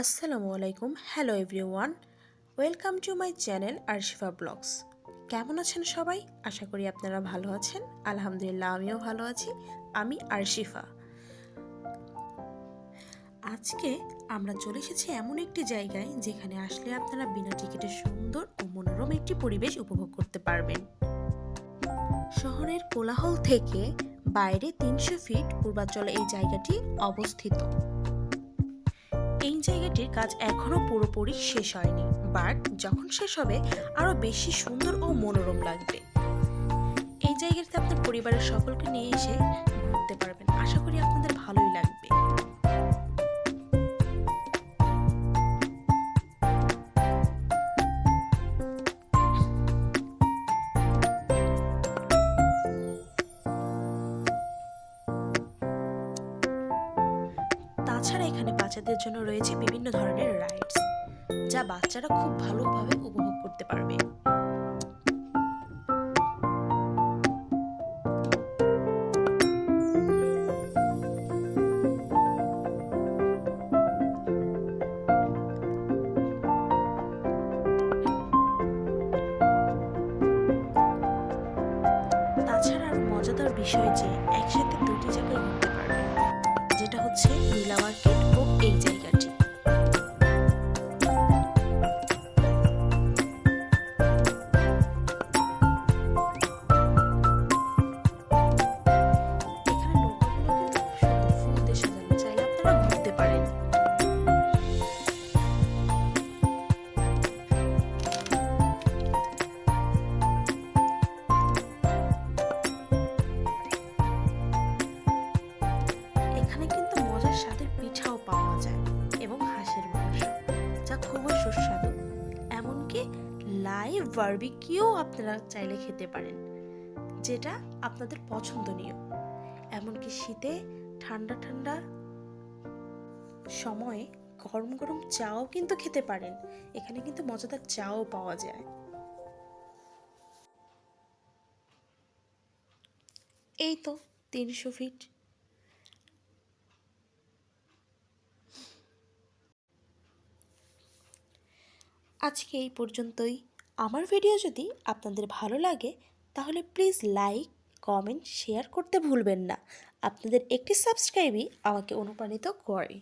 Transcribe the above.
আসসালামু আলাইকুম। Hello everyone, welcome to my channel Arshifa blogs. কেমন আছেন সবাই? আশা করি আপনারা ভালো আছেন। আলহামদুলিল্লাহ, আমিও ভালো আছি। আমি আরশিফা। আজকে আমরা চলে এসেছি এমন একটি জায়গায় যেখানে আসলে আপনারা বিনা টিকিটে সুন্দর ও মনোরম একটি পরিবেশ উপভোগ করতে পারবেন। শহরের কোলাহল থেকে বাইরে ৩০০ ফিট পূর্বাঞ্চলে এই জায়গাটি অবস্থিত। এই জায়গাটির কাজ এখনো পুরোপুরি শেষ হয়নি, বাট যখন শেষ হবে আরো বেশি সুন্দর ও মনোরম লাগবে। এই জায়গাতে আপনার পরিবারের সকলকে নিয়ে এসে ঘুরতে পারবেন। আশা করি আপনাদের ভালোই লাগবে। তাছাড়া এখানে বাচ্চাদের জন্য রয়েছে বিভিন্ন ধরনের রাইডস, যা বাচ্চারা খুব ভালোভাবে উপভোগ করতে পারবে। তাছাড়া আরো মজাদার বিষয় যে একসাথে দুটি জায়গায় ঘুরতে পারবেন, যেটা হচ্ছে নীলা মার্কেট ও এই জায়গাটি। এখানে নৌকাগুলো কিন্তু খুব সুন্দর ফুল দিয়ে সাজানো, চাইলে আপনারা ঘুরতে পারেন। এখানে কিন্তু মজার স্বাদের পিঠাও পাওয়া যায় এবং হাঁসের মাংস, যা খুবই সুস্বাদু। এমনকি লাইভ বারবিকিউ আপনারা চাইলে খেতে পারেন, যেটা আপনাদের পছন্দনীয়। এমনকি শীতে ঠান্ডা ঠান্ডা সময়ে গরম গরম চাও কিন্তু খেতে পারেন। এখানে কিন্তু মজাদার চাও পাওয়া যায়। এই তো ৩০০ ফিট। আজকে এই পর্যন্তই। আমার ভিডিও যদি আপনাদের ভালো লাগে তাহলে প্লিজ লাইক, কমেন্ট, শেয়ার করতে ভুলবেন না। আপনাদের একটি সাবস্ক্রাইবই আমাকে অনুপ্রাণিত করে।